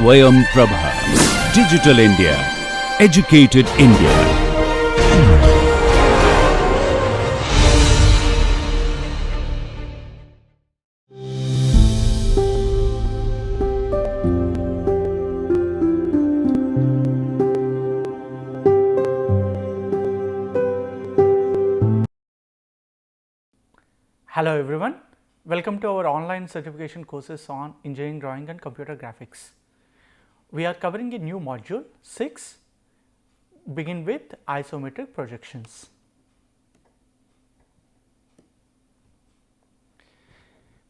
Swayam Prabha. Digital India. Educated India. Hello everyone, welcome to our online certification courses on engineering drawing and computer graphics. We are covering a new module 6, begin with isometric projections.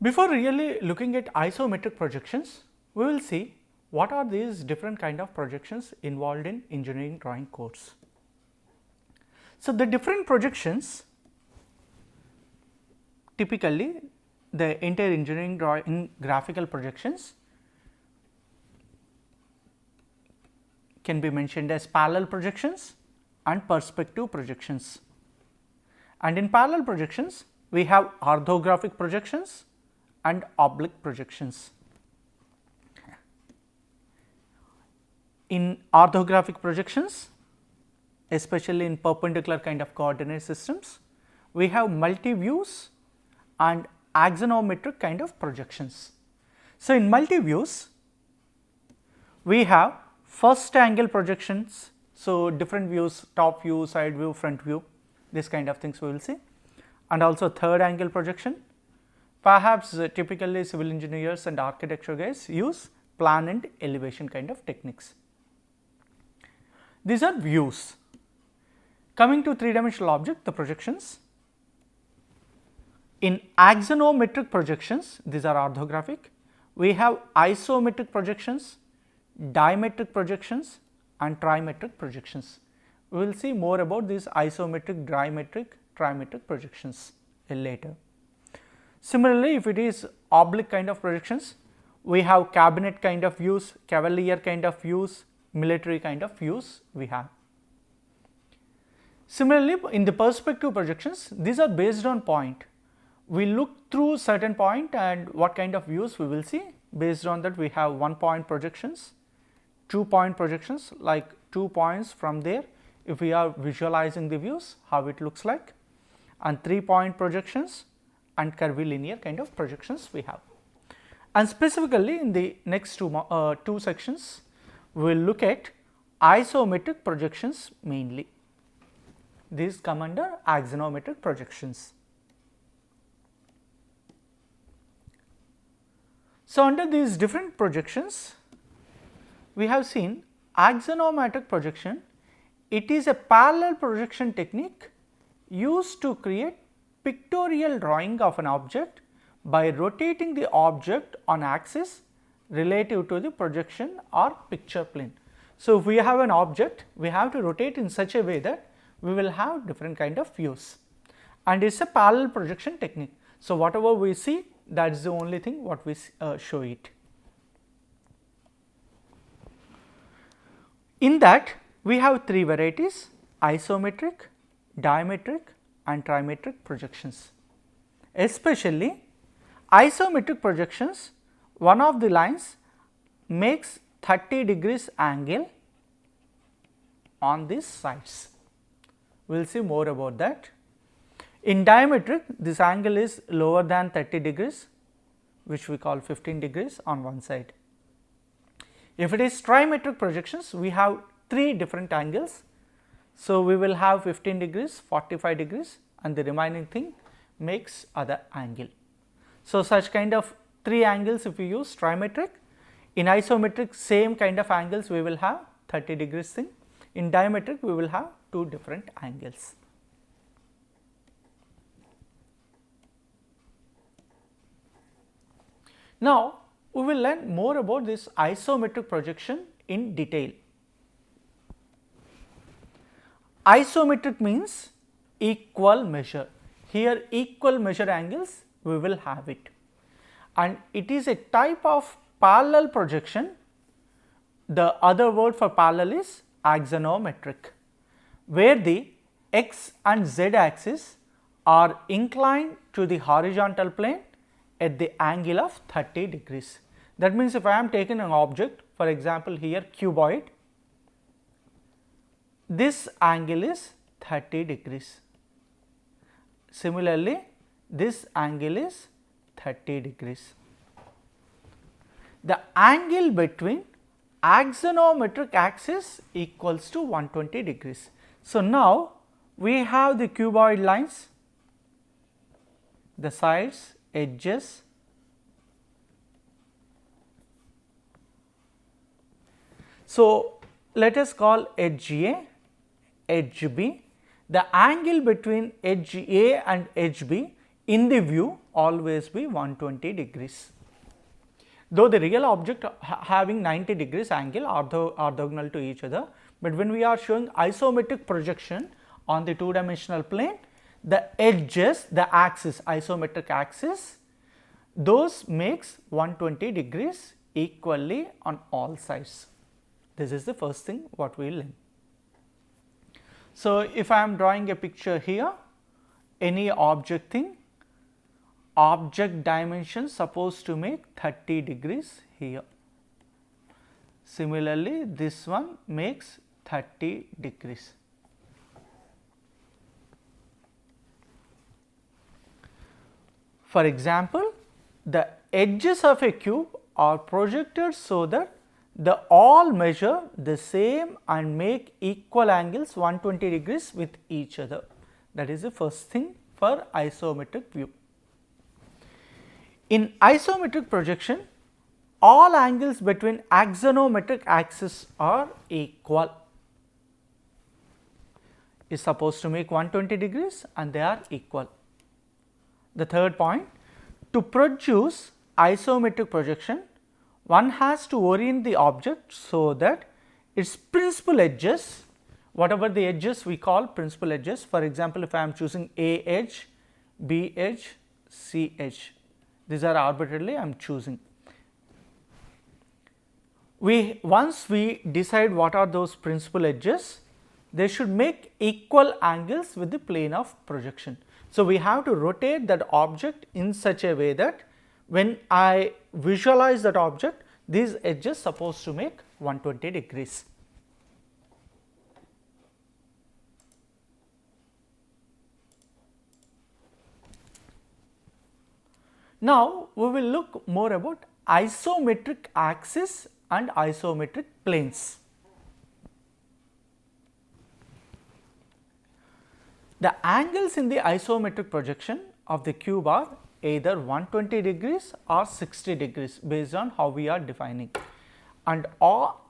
Before really looking at isometric projections, we will see what are these different kind of projections involved in engineering drawing course. So, the different projections, typically the entire engineering drawing graphical projections can be mentioned as parallel projections and perspective projections. And in parallel projections, we have orthographic projections and oblique projections. In orthographic projections, especially in perpendicular kind of coordinate systems, we have multi-views and axonometric kind of projections. So, in multi-views, we have first angle projections. So, different views, top view, side view, front view, this kind of things we will see, and also third angle projection. Perhaps typically civil engineers and architecture guys use plan and elevation kind of techniques. These are views. Coming to three-dimensional object, the projections. In axonometric projections, these are orthographic, we have isometric projections, diametric projections and trimetric projections. We will see more about these isometric, diametric, trimetric projections later. Similarly, if it is oblique kind of projections, we have cabinet kind of views, cavalier kind of views, military kind of views we have. Similarly, in the perspective projections, these are based on point. We look through certain point and what kind of views we will see. Based on that, we have 1 point projections, 2 point projections, like 2 points from there if we are visualizing the views how it looks like, and 3 point projections and curvilinear kind of projections we have. And specifically in the next two sections, we will look at isometric projections mainly. These come under axonometric projections. So, under these different projections, we have seen axonometric projection. It is a parallel projection technique used to create pictorial drawing of an object by rotating the object on axis relative to the projection or picture plane. So, if we have an object, we have to rotate in such a way that we will have different kind of views, and it is a parallel projection technique. So, whatever we see, that is the only thing what we show it. In that, we have three varieties: isometric, diametric and trimetric projections. Especially isometric projections, one of the lines makes 30 degrees angle on these sides. We will see more about that. In diametric, this angle is lower than 30 degrees, which we call 15 degrees on one side. If it is trimetric projections, we have 3 different angles. So, we will have 15 degrees, 45 degrees and the remaining thing makes other angle. So, such kind of 3 angles if we use trimetric. In isometric, same kind of angles we will have 30 degrees thing. In diametric, we will have 2 different angles. Now, we will learn more about this isometric projection in detail. Isometric means equal measure. Here equal measure angles we will have it, and it is a type of parallel projection. The other word for parallel is axonometric, where the x and z axis are inclined to the horizontal plane at the angle of 30 degrees. That means, if I am taking an object for example here cuboid, this angle is 30 degrees. Similarly, this angle is 30 degrees. The angle between axonometric axis equals to 120 degrees. So, now we have the cuboid lines, the sides, edges, so let us call edge A, edge B. The angle between edge A and edge B in the view always be 120 degrees. Though the real object having 90 degrees angle orthogonal to each other, but when we are showing isometric projection on the two dimensional plane, the edges, the axis, isometric axis, those makes 120 degrees equally on all sides. This is the first thing what we will learn. So, if I am drawing a picture here, any object thing, object dimension supposed to make 30 degrees here. Similarly, this one makes 30 degrees. For example, the edges of a cube are projected so that they all measure the same and make equal angles 120 degrees with each other. That is the first thing for isometric view. In isometric projection, all angles between axonometric axis are equal. Is supposed to make 120 degrees and they are equal. The third point, to produce isometric projection, one has to orient the object so that its principal edges, whatever the edges we call principal edges. For example, if I am choosing A edge, B edge, C edge, these are arbitrarily I am choosing. Once we decide what are those principal edges, they should make equal angles with the plane of projection. So, we have to rotate that object in such a way that when I visualize that object, these edges supposed to make 120 degrees. Now, we will look more about isometric axis and isometric planes. The angles in the isometric projection of the cube are either 120 degrees or 60 degrees based on how we are defining, and all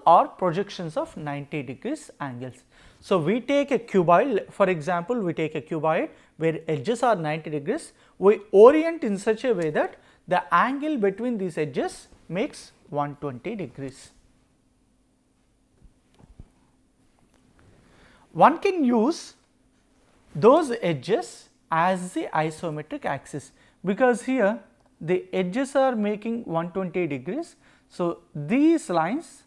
are projections of 90 degrees angles. So, we take a cuboid, for example, we take a cuboid where edges are 90 degrees, we orient in such a way that the angle between these edges makes 120 degrees. One can use those edges as the isometric axis, because here the edges are making 120 degrees. So, these lines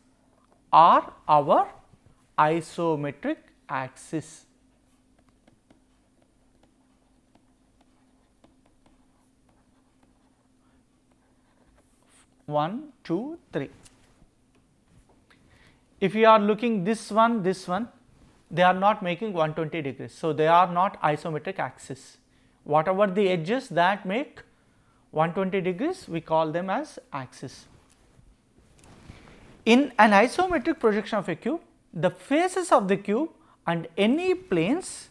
are our isometric axis. One, two, three. If you are looking this one, they are not making 120 degrees. So, they are not isometric axis. Whatever the edges that make 120 degrees, we call them as axis. In an isometric projection of a cube, the faces of the cube and any planes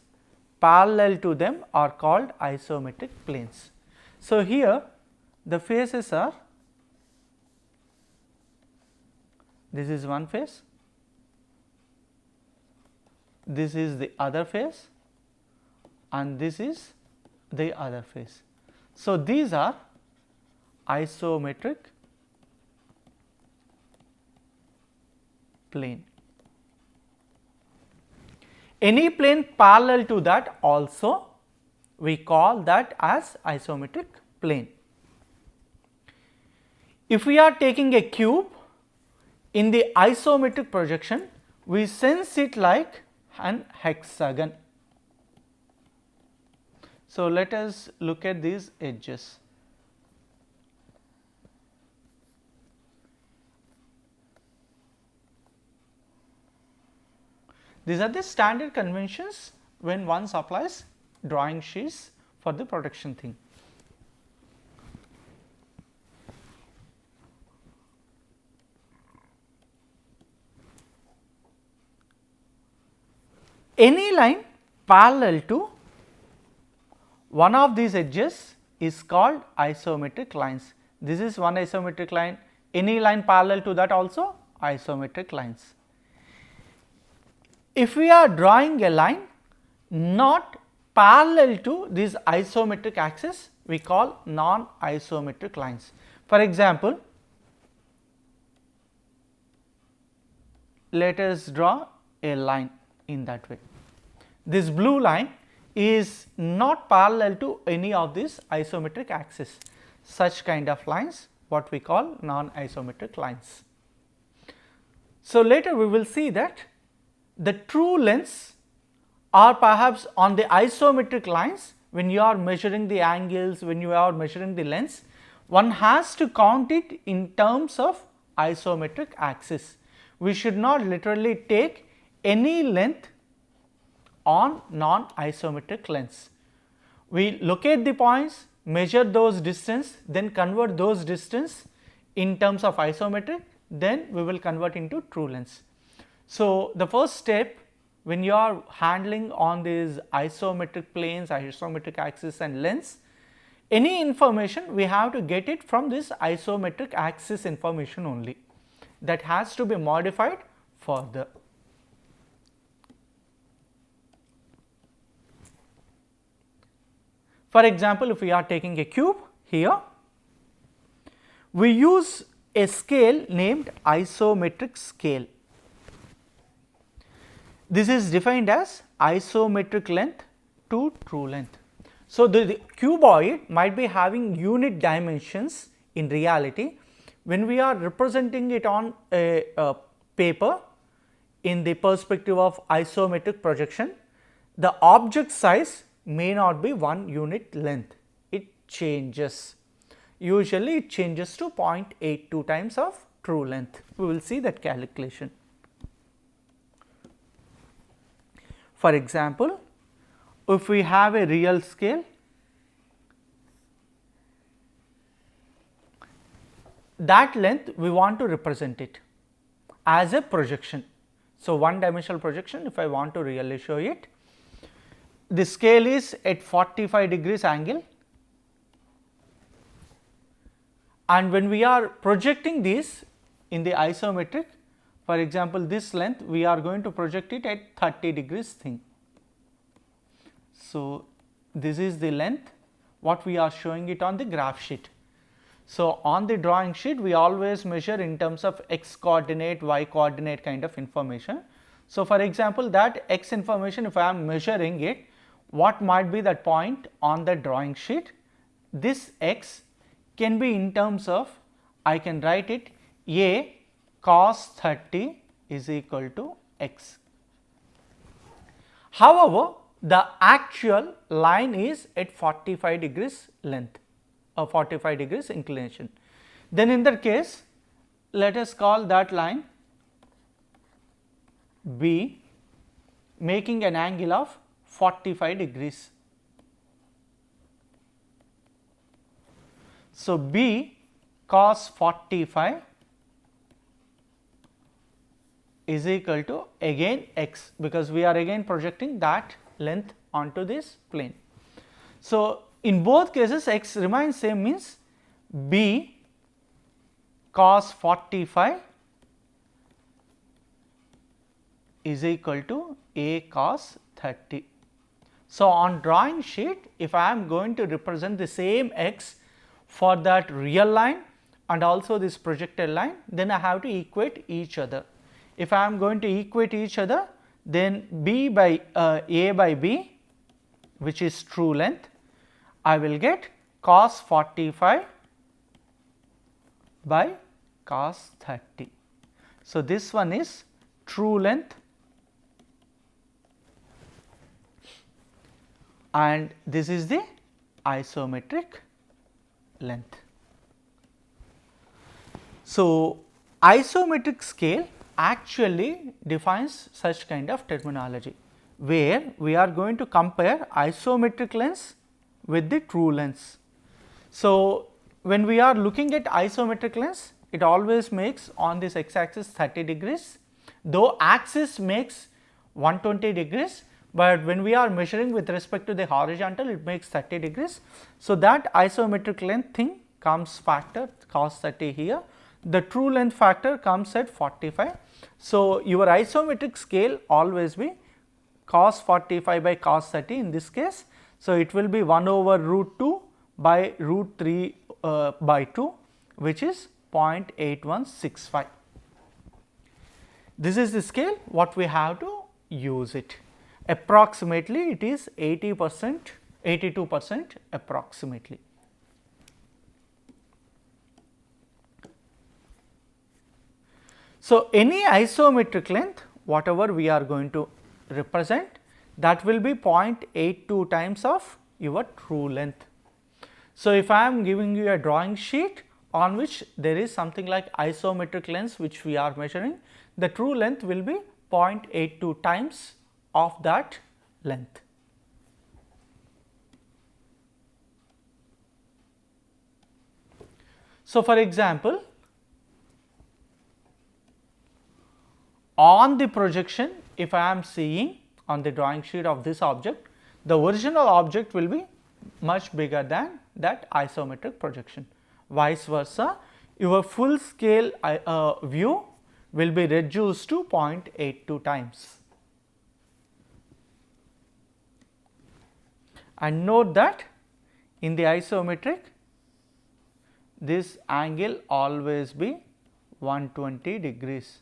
parallel to them are called isometric planes. So, here the faces are, this is one face, this is the other face, and this is the other face. So, these are isometric plane. Any plane parallel to that also we call that as isometric plane. If we are taking a cube in the isometric projection, we sense it like an hexagon. So, let us look at these edges. These are the standard conventions when one supplies drawing sheets for the production thing. Any line parallel to one of these edges is called isometric lines. This is one isometric line, any line parallel to that also isometric lines. If we are drawing a line not parallel to this isometric axis, we call non-isometric lines. For example, let us draw a line in that way. This blue line is not parallel to any of these isometric axis. Such kind of lines what we call non-isometric lines. So, later we will see that the true lengths are perhaps on the isometric lines. When you are measuring the angles, when you are measuring the lengths, one has to count it in terms of isometric axis. We should not literally take any length on non-isometric lengths. We locate the points, measure those distance, then convert those distance in terms of isometric, then we will convert into true lengths. So, the first step when you are handling on these isometric planes, isometric axis and lengths, any information we have to get it from this isometric axis information only, that has to be modified further. For example, if we are taking a cube here, we use a scale named isometric scale. This is defined as isometric length to true length. So, the cuboid might be having unit dimensions in reality. When we are representing it on a paper in the perspective of isometric projection, the object size may not be 1 unit length, it changes. Usually it changes to 0.82 times of true length. We will see that calculation. For example, if we have a real scale, that length we want to represent it as a projection. So, one dimensional projection, if I want to really show it, the scale is at 45 degrees angle, and when we are projecting this in the isometric, for example, this length we are going to project it at 30 degrees thing. So, this is the length what we are showing it on the graph sheet. So, on the drawing sheet we always measure in terms of x coordinate, y coordinate kind of information. So, for example, that x information, if I am measuring it, what might be that point on the drawing sheet? This x can be in terms of, I can write it a cos 30 is equal to x. However, the actual line is at 45 degrees length or 45 degrees inclination. Then in that case, let us call that line B, making an angle of 45 degrees. So, B cos 45 is equal to again x, because we are again projecting that length onto this plane. So, in both cases x remains same, means B cos 45 is equal to A cos 30. So, on drawing sheet, if I am going to represent the same x for that real line and also this projected line, then I have to equate each other. If I am going to equate each other, then B by A by B, which is true length, I will get cos 45 by cos 30. So, this one is true length and this is the isometric length. So, isometric scale actually defines such kind of terminology, where we are going to compare isometric lens with the true lens. So, when we are looking at isometric lens, it always makes on this x axis 30 degrees, though axis makes 120 degrees, but when we are measuring with respect to the horizontal, it makes 30 degrees. So, that isometric length thing comes factor cos 30 here, the true length factor comes at 45. So, your isometric scale always be cos 45 by cos 30 in this case. So, it will be 1 over root 2 by root 3 by 2, which is 0.8165. This is the scale what we have to use it. Approximately it is 80%, 82% approximately. So, any isometric length whatever we are going to represent, that will be 0.82 times of your true length. So, if I am giving you a drawing sheet on which there is something like isometric lens which we are measuring, the true length will be 0.82 times of that length. So, for example, on the projection, if I am seeing on the drawing sheet of this object, the original object will be much bigger than that isometric projection. Vice versa, your full scale view will be reduced to 0.82 times. And note that in the isometric, this angle always be 120 degrees.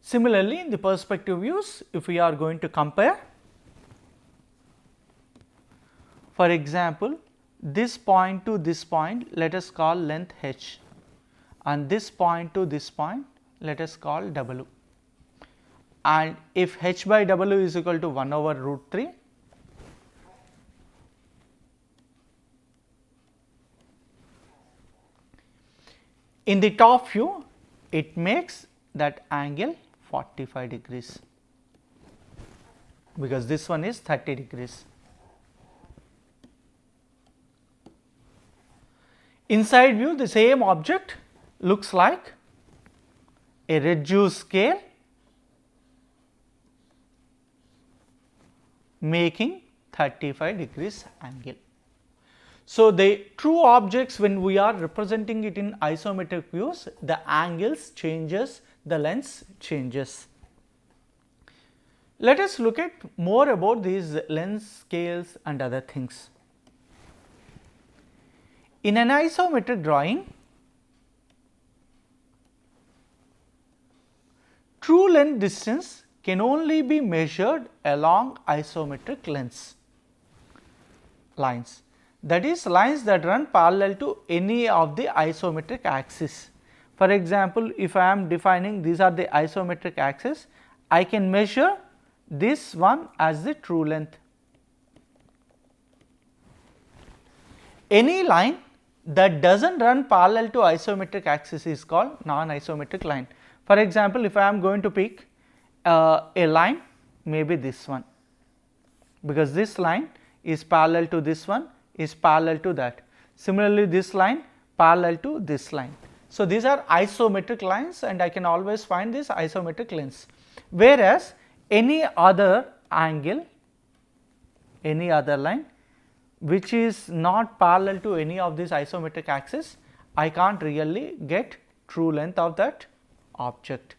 Similarly, in the perspective views, if we are going to compare, for example, this point to this point, let us call length h, and this point to this point, let us call w. And if h by w is equal to 1 over root 3, in the top view, it makes that angle 45 degrees, because this one is 30 degrees. Inside view, the same object looks like a reduced scale, making 35 degrees angle. So, the true objects, when we are representing it in isometric views, the angles changes, the lens changes. Let us look at more about these lens scales and other things. In an isometric drawing, true length distance can only be measured along isometric lines, that is, lines that run parallel to any of the isometric axes. For example, if I am defining these are the isometric axes, I can measure this one as the true length. Any line that does not run parallel to isometric axis is called non-isometric line. For example, if I am going to pick a line, maybe this one, because this line is parallel to this one, is parallel to that. Similarly, this line parallel to this line. So, these are isometric lines, and I can always find this isometric lens, whereas any other angle, any other line which is not parallel to any of these isometric axes, I can't really get true length of that object.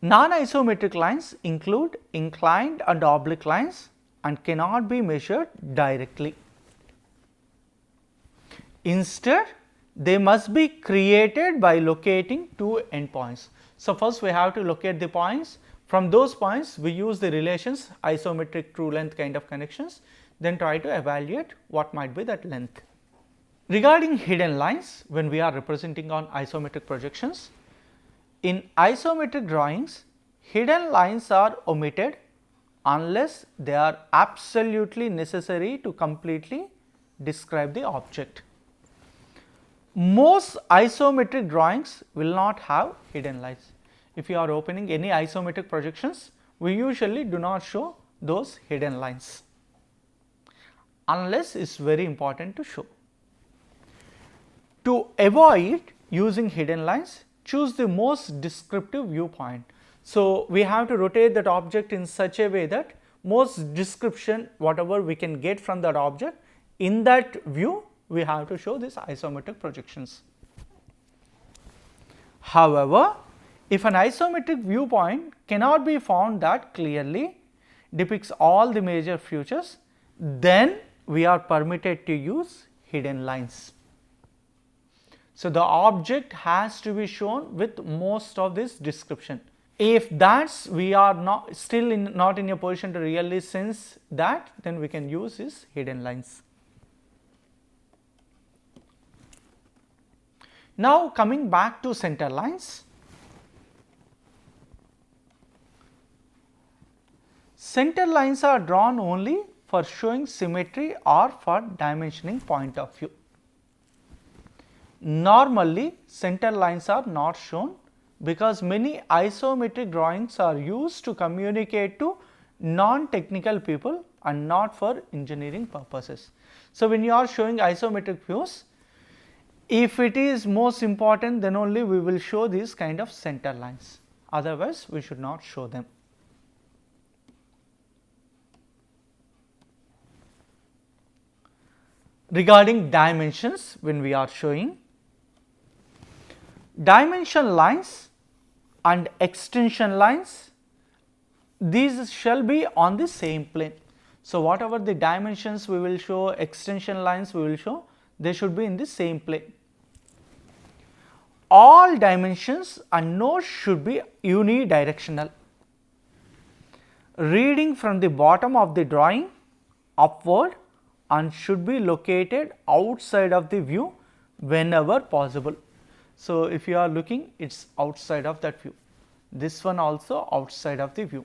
Non-isometric lines include inclined and oblique lines and cannot be measured directly. Instead, they must be created by locating two endpoints. So, first we have to locate the points. From those points, we use the relations, isometric true length kind of connections, then try to evaluate what might be that length. Regarding hidden lines, when we are representing on isometric projections, In isometric drawings, hidden lines are omitted unless they are absolutely necessary to completely describe the object. Most isometric drawings will not have hidden lines. If you are opening any isometric projections, we usually do not show those hidden lines unless it is very important to show. To avoid using hidden lines, choose the most descriptive viewpoint. So, we have to rotate that object in such a way that most description whatever we can get from that object, in that view we have to show these isometric projections. However, if an isometric viewpoint cannot be found that clearly depicts all the major features, then we are permitted to use hidden lines. So, the object has to be shown with most of this description. If that's we are not still not in a position to really sense that, then we can use these hidden lines. Now, coming back to center lines. Center lines are drawn only for showing symmetry or for dimensioning point of view. Normally, center lines are not shown because many isometric drawings are used to communicate to non-technical people and not for engineering purposes. So, when you are showing isometric views, if it is most important, then only we will show these kind of center lines, otherwise we should not show them. Regarding dimensions, when we are showing, dimension lines and extension lines, these shall be on the same plane. So, whatever the dimensions we will show, extension lines we will show, they should be in the same plane. All dimensions and nodes should be unidirectional. Reading from the bottom of the drawing upward and should be located outside of the view whenever possible. So, if you are looking, it is outside of that view, this one also outside of the view,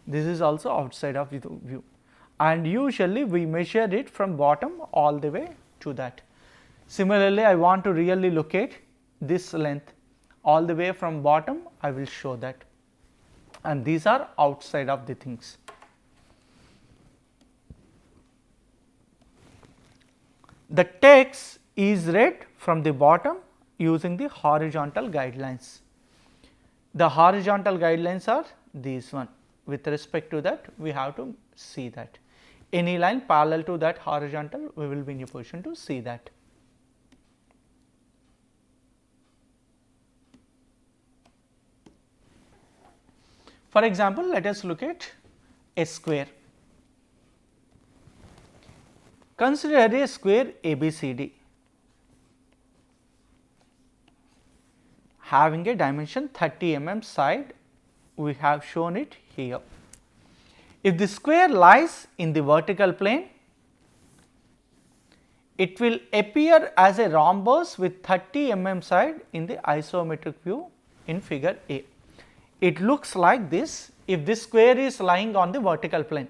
this is also outside of the view, and usually we measure it from bottom all the way to that. Similarly, I want to really locate this length all the way from bottom, I will show that, and these are outside of the things. The text is read from the bottom using the horizontal guidelines. The horizontal guidelines are these one. With respect to that, we have to see that any line parallel to that horizontal, we will be in a position to see that. For example, let us look at a square. Consider a square ABCD having a dimension 30 mm side, we have shown it here. If the square lies in the vertical plane, it will appear as a rhombus with 30 mm side in the isometric view in figure A. It looks like this if this square is lying on the vertical plane.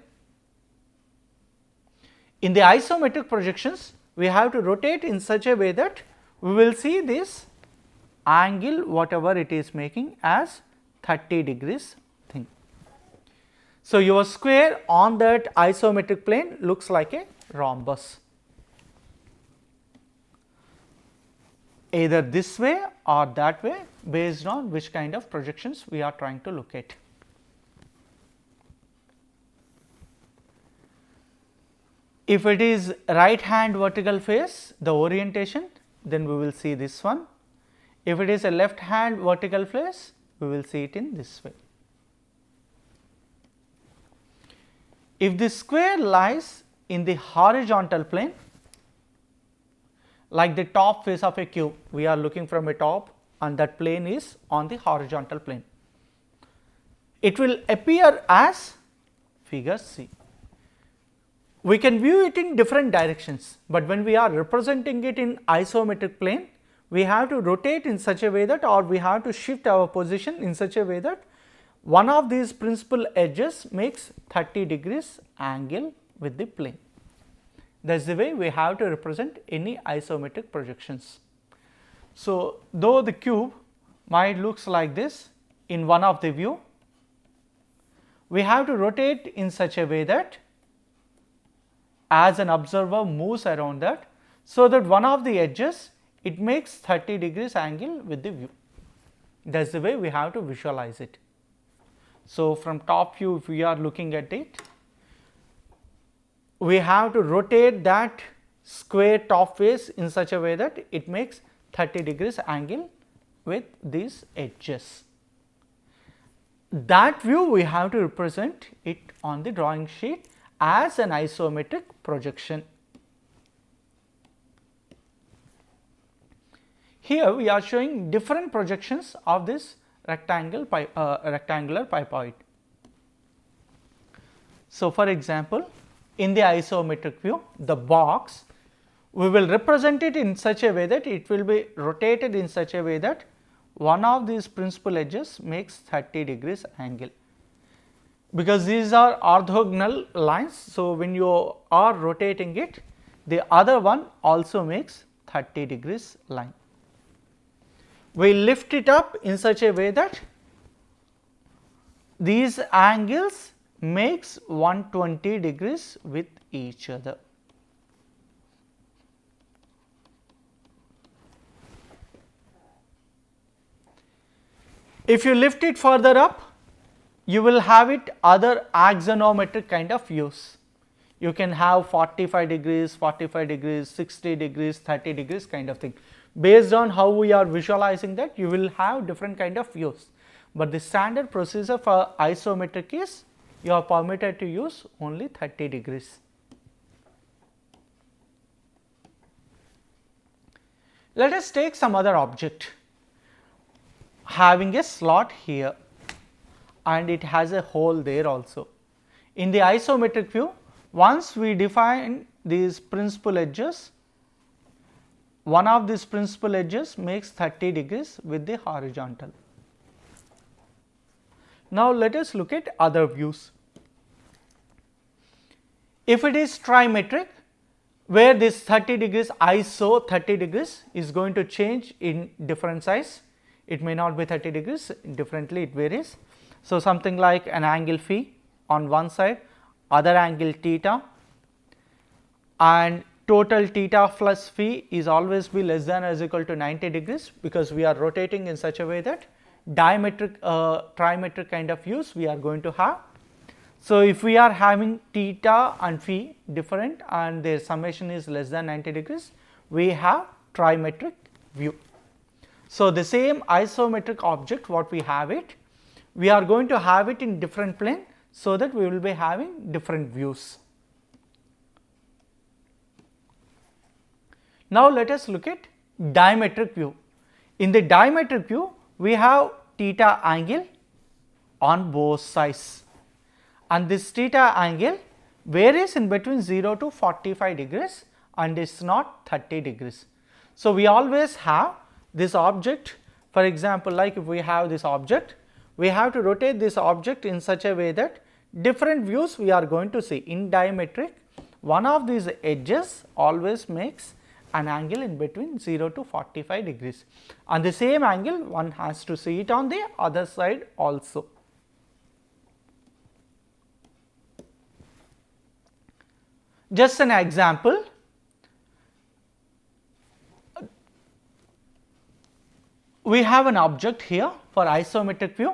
In the isometric projections, we have to rotate in such a way that we will see this angle whatever it is making as 30 degrees thing. So, your square on that isometric plane looks like a rhombus, either this way or that way based on which kind of projections we are trying to look at. If it is right hand vertical face, the orientation, then we will see this one. If it is a left hand vertical face, we will see it in this way. If the square lies in the horizontal plane, like the top face of a cube, we are looking from a top and that plane is on the horizontal plane, it will appear as figure C. We can view it in different directions, but when we are representing it in isometric plane, we have to rotate in such a way that, or we have to shift our position in such a way that one of these principal edges makes 30 degrees angle with the plane. That is the way we have to represent any isometric projections. So, though the cube might looks like this in one of the view, we have to rotate in such a way that as an observer moves around that, so that one of the edges it makes 30 degrees angle with the view. That is the way we have to visualize it. So, from top view, if we are looking at it, we have to rotate that square top face in such a way that it makes 30 degrees angle with these edges. That view we have to represent it on the drawing sheet as an isometric projection. Here we are showing different projections of this rectangular pipoid. So, for example, in the isometric view, the box, we will represent it in such a way that it will be rotated in such a way that one of these principal edges makes 30 degrees angle, because these are orthogonal lines. So, when you are rotating it, the other one also makes 30 degrees line. We lift it up in such a way that these angles makes 120 degrees with each other. If you lift it further up, you will have it other axonometric kind of views. You can have 45 degrees, 45 degrees, 60 degrees, 30 degrees kind of thing. Based on how we are visualizing that, you will have different kind of views, but the standard procedure for isometric is you are permitted to use only 30 degrees. Let us take some other object having a slot here and it has a hole there also. In the isometric view, once we define these principal edges, one of these principal edges makes 30 degrees with the horizontal. Now, let us look at other views. If it is trimetric, where this 30 degrees iso 30 degrees is going to change in different size, it may not be 30 degrees, differently it varies. So, something like an angle phi on one side, other angle theta, and total theta plus phi is always be less than or is equal to 90 degrees, because we are rotating in such a way that diametric trimetric kind of views we are going to have. So, if we are having theta and phi different and their summation is less than 90 degrees, we have trimetric view. So, the same isometric object what we have it, we are going to have it in different plane, so that we will be having different views. Now, let us look at diametric view. In the diametric view, we have theta angle on both sides, and this theta angle varies in between 0 to 45 degrees and is not 30 degrees. So, we always have this object, for example, like if we have this object, we have to rotate this object in such a way that different views we are going to see. In diametric, one of these edges always makes an angle in between 0 to 45 degrees, and the same angle one has to see it on the other side also. Just an example, we have an object here for isometric view.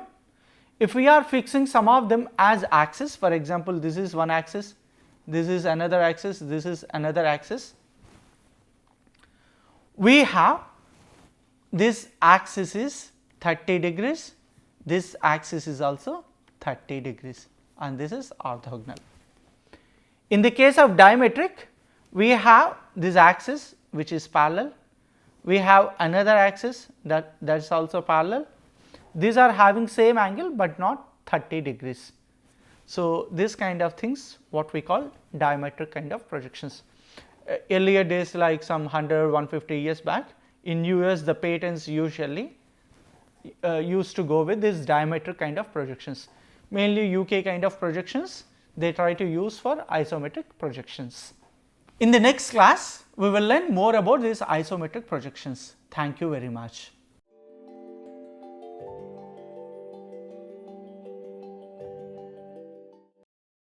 If we are fixing some of them as axis, for example, this is one axis, this is another axis, this is another axis, we have this axis is 30 degrees, this axis is also 30 degrees, and this is orthogonal. In the case of diametric, we have this axis which is parallel, we have another axis that is also parallel. These are having same angle, but not 30 degrees. So, this kind of things what we call diametric kind of projections. Earlier days, like some 100, 150 years back, In US, the patents usually used to go with this diametric kind of projections. Mainly UK kind of projections they try to use for isometric projections. In the next class, we will learn more about these isometric projections. Thank you very much.